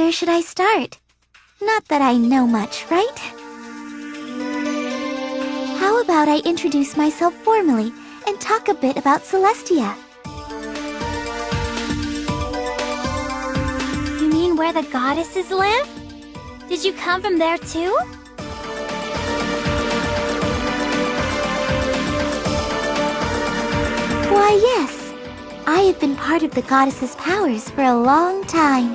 Where should I start? Not that I know much, right? How about I introduce myself formally and talk a bit about Celestia? You mean where the goddesses live? Did you come from there too? Why, yes. I have been part of the goddess's powers for a long time.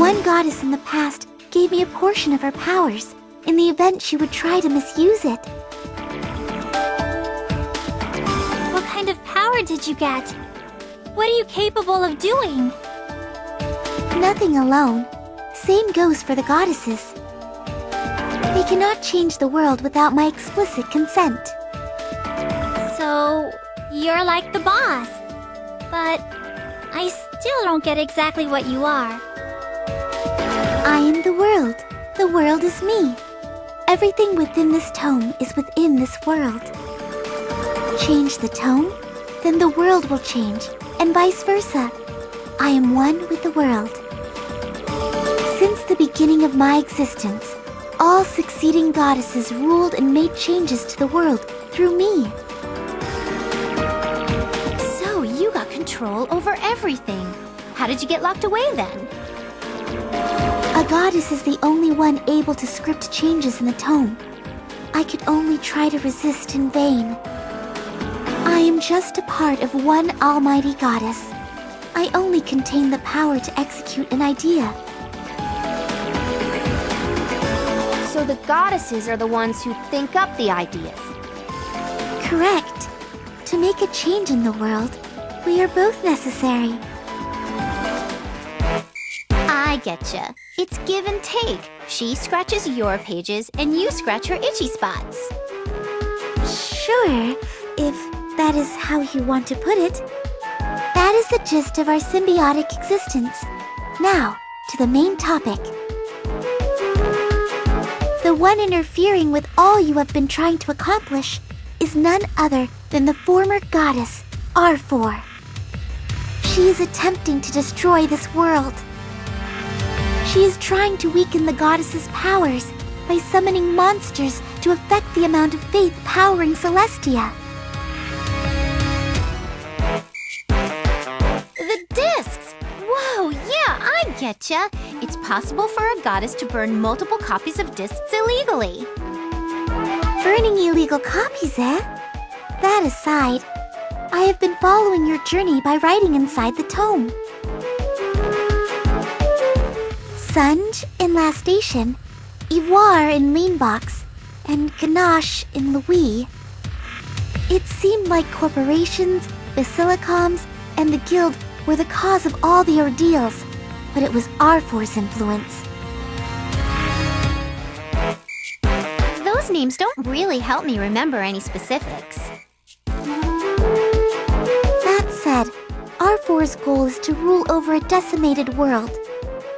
One goddess in the past gave me a portion of her powers in the event she would try to misuse it. What kind of power did you get? What are you capable of doing? Nothing alone. Same goes for the goddesses. They cannot change the world without my explicit consent. So, you're like the boss. But I still don't get exactly what you are. I am the world. The world is me. Everything within this tome is within this world. Change the tome, then the world will change, and vice versa. I am one with the world. Since the beginning of my existence, all succeeding goddesses ruled and made changes to the world through me. So you got control over everything. How did you get locked away then? A goddess is the only one able to script changes in the tome. I could only try to resist in vain. I am just a part of one almighty goddess. I only contain the power to execute an idea. So the goddesses are the ones who think up the ideas. Correct. To make a change in the world, we are both necessary. I getcha. It's give and take. She scratches your pages and you scratch her itchy spots. Sure, if that is how you want to put it. That is the gist of our symbiotic existence. Now, to the main topic. The one interfering with all you have been trying to accomplish is none other than the former goddess, R4. She is attempting to destroy this world. She is trying to weaken the goddess's powers by summoning monsters to affect the amount of faith powering Celestia. The discs! Whoa, yeah, I getcha. It's possible for a goddess to burn multiple copies of discs illegally. Burning illegal copies, eh? That aside, I have been following your journey by writing inside the tome. Sunj in Last Station, Ivoire in Leanbox, and Ganache in Louis. It seemed like corporations, Basilicoms, and the Guild were the cause of all the ordeals, but it was R4's influence. Those names don't really help me remember any specifics. That said, R4's goal is to rule over a decimated world.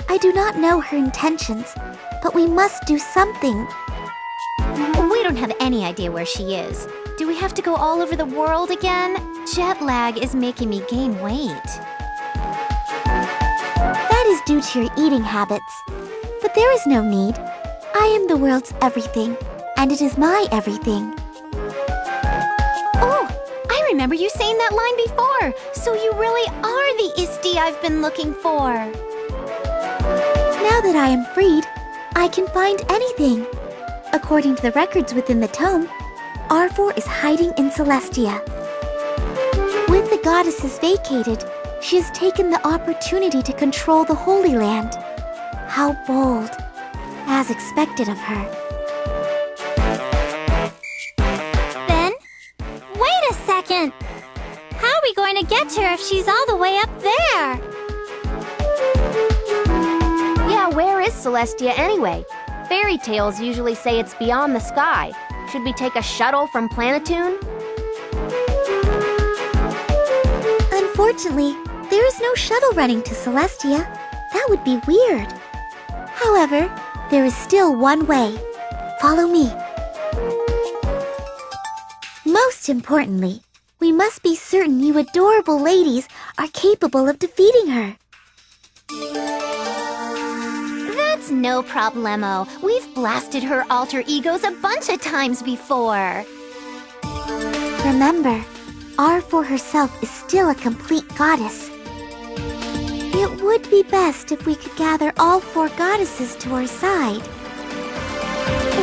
I do not know her intentions, but we must do something. We don't have any idea where she is. Do we have to go all over the world again? Jet lag is making me gain weight. That is due to your eating habits. But there is no need. I am the world's everything, and it is my everything. Oh, I remember you saying that line before. So you really are the Isti I've been looking for. Now that I am freed, I can find anything. According to the records within the tome, R4 is hiding in Celestia. With the goddesses vacated, she has taken the opportunity to control the Holy Land. How bold, as expected of her. Then, wait a second. How are we going to get to her if she's all the way up there? Yeah, where is Celestia anyway? Fairy tales usually say it's beyond the sky. Should we take a shuttle from Planetune? Unfortunately, there is no shuttle running to Celestia. That would be weird. However, there is still one way. Follow me. Most importantly, we must be certain you adorable ladies are capable of defeating her. That's no problemo. We've blasted her alter egos a bunch of times before. Remember, R4 herself is still a complete goddess. It would be best if we could gather all 4 goddesses to our side.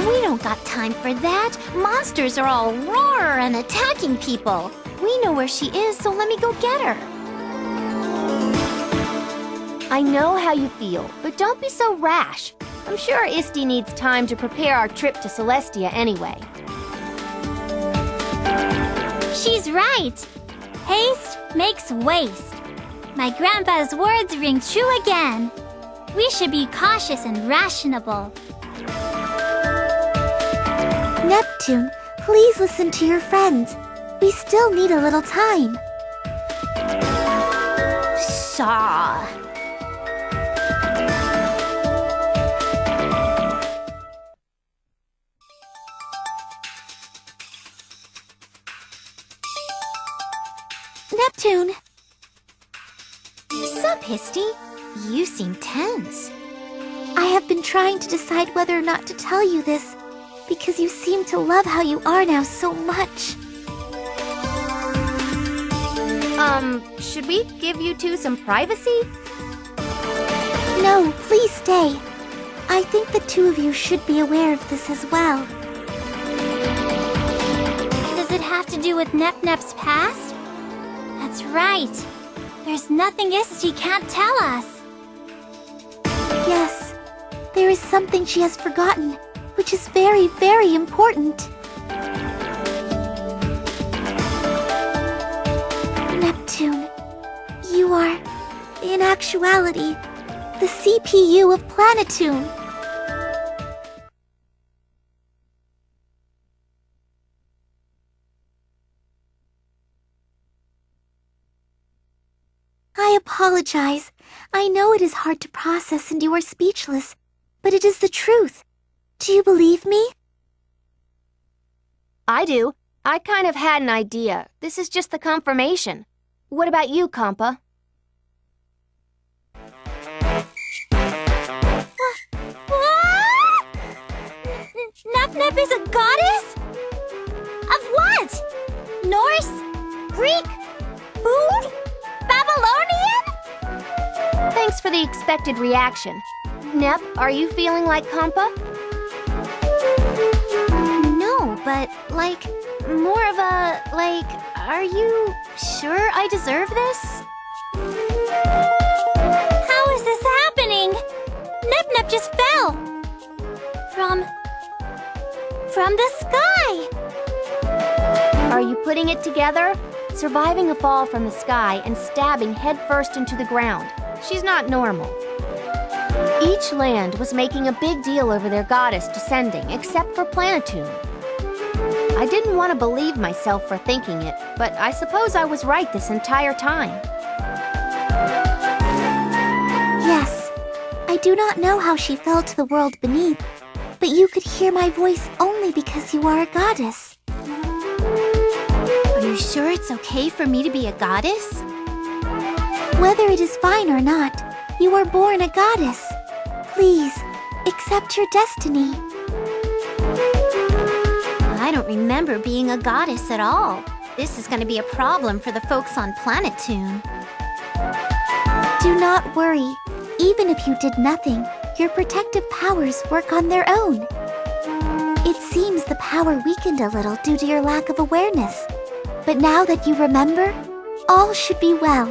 We don't got time for that. Monsters are all roar and attacking people. We know where she is, so let me go get her. I know how you feel, but don't be so rash. I'm sure Isti needs time to prepare our trip to Celestia anyway. She's right. Haste makes waste. My grandpa's words ring true again. We should be cautious and rational. Neptune, please listen to your friends. We still need a little time. Saw. Neptune! Sup, Histy? You seem tense. I have been trying to decide whether or not to tell you this, because you seem to love how you are now so much. Should we give you two some privacy? No, please stay. I think the two of you should be aware of this as well. Does it have to do with Nep-Nep's past? That's right. There's nothing Isti can't tell us. Yes, there is something she has forgotten, which is very, very important. Neptune, you are, in actuality, the CPU of Planetune. I apologize. I know it is hard to process and you are speechless, but it is the truth. Do you believe me? I do. I kind of had an idea. This is just the confirmation. What about you, Compa? Nep-Nep is a goddess? Of what? Norse? Greek? Food? Babylonian? Thanks for the expected reaction. Nep, are you feeling like Compa? No, but, more of a, are you sure I deserve this? How is this happening? Nep-Nep just fell. From the sky. Are you putting it together? Surviving a fall from the sky and stabbing headfirst into the ground. She's not normal. Each land was making a big deal over their goddess descending, except for Planetune. I didn't want to believe myself for thinking it, but I suppose I was right this entire time. Yes, I do not know how she fell to the world beneath, but you could hear my voice only because you are a goddess. Are you sure it's okay for me to be a goddess? Whether it is fine or not, you are born a goddess. Please, accept your destiny. I don't remember being a goddess at all. This is going to be a problem for the folks on Planetune. Do not worry. Even if you did nothing, your protective powers work on their own. It seems the power weakened a little due to your lack of awareness. But now that you remember, all should be well.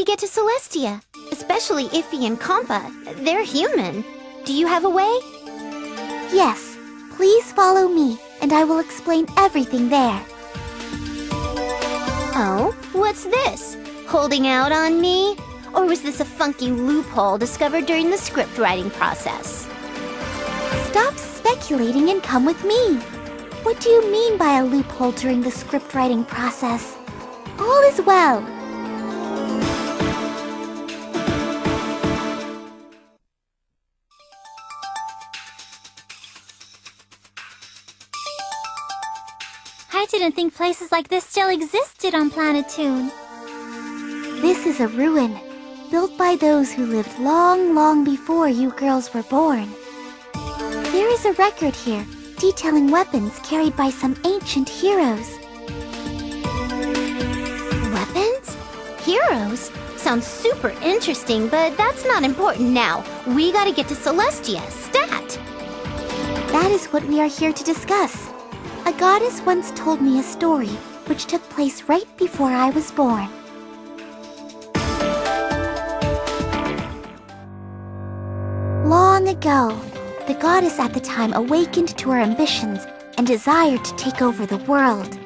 get to Celestia? Especially Iffy and Compa. They're human. Do you have a way? Yes, please follow me, and I will explain everything there. Oh, what's this? Holding out on me? Or was this a funky loophole discovered during the script writing process? Stop speculating and come with me. What do you mean by a loophole during the script writing process? All is well. I didn't think places like this still existed on Planetoon. This is a ruin, built by those who lived long, long before you girls were born. There is a record here, detailing weapons carried by some ancient heroes. Weapons? Heroes? Sounds super interesting, but that's not important now. We gotta get to Celestia, stat! That is what we are here to discuss. A goddess once told me a story which took place right before I was born. Long ago, the goddess at the time awakened to her ambitions and desired to take over the world.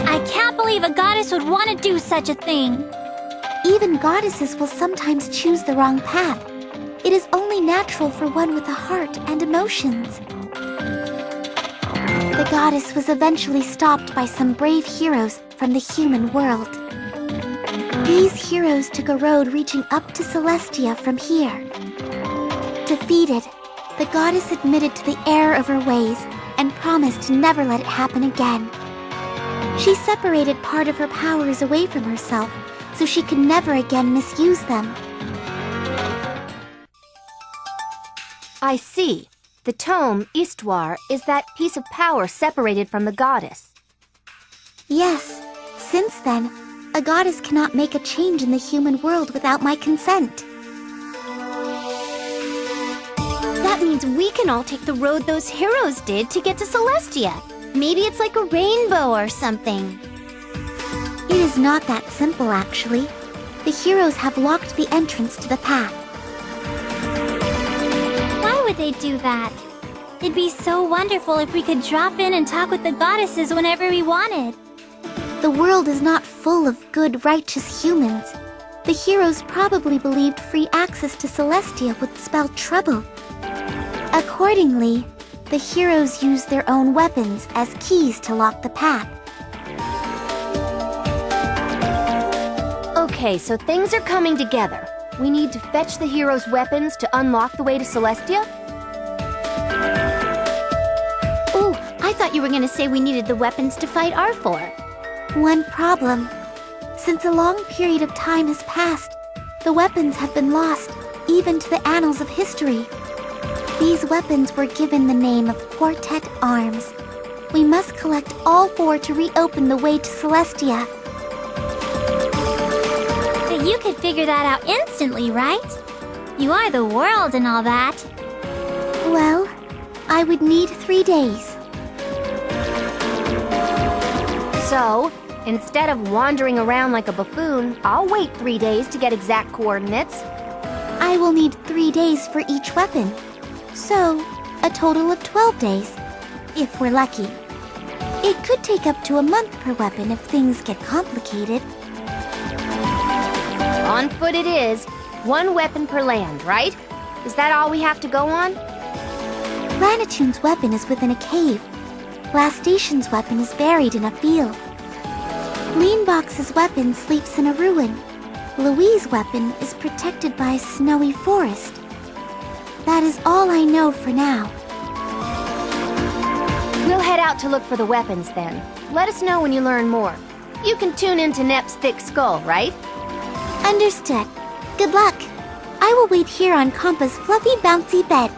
I can't believe a goddess would want to do such a thing. Even goddesses will sometimes choose the wrong path. It is only natural for one with a heart and emotions. The goddess was eventually stopped by some brave heroes from the human world. These heroes took a road reaching up to Celestia from here. Defeated, the goddess admitted to the error of her ways and promised to never let it happen again. She separated part of her powers away from herself so she could never again misuse them. I see. The tome, Histoire, is that piece of power separated from the goddess. Yes, since then, a goddess cannot make a change in the human world without my consent. That means we can all take the road those heroes did to get to Celestia. Maybe it's like a rainbow or something. It is not that simple, actually. The heroes have locked the entrance to the path. Why would they do that? It'd be so wonderful if we could drop in and talk with the goddesses whenever we wanted. The world is not full of good, righteous humans. The heroes probably believed free access to Celestia would spell trouble. Accordingly, the heroes used their own weapons as keys to lock the path. Okay, so things are coming together. We need to fetch the heroes' weapons to unlock the way to Celestia? Ooh, I thought you were gonna say we needed the weapons to fight Arfor. One problem. Since a long period of time has passed, the weapons have been lost, even to the annals of history. These weapons were given the name of Quartet Arms. We must collect all four to reopen the way to Celestia. But you could figure that out instantly, right? You are the world and all that. Well, I would need 3 days. So, instead of wandering around like a buffoon, I'll wait 3 days to get exact coordinates. I will need 3 days for each weapon. So, a total of 12 days, if we're lucky. It could take up to a month per weapon if things get complicated. On foot it is. 1 weapon per land, right? Is that all we have to go on? Planetoon's weapon is within a cave. Blastation's weapon is buried in a field. Leanbox's weapon sleeps in a ruin. Louise's weapon is protected by a snowy forest. That is all I know for now. We'll head out to look for the weapons then. Let us know when you learn more. You can tune into Nep's Thick Skull, right? Understood. Good luck. I will wait here on Compa's fluffy, bouncy bed.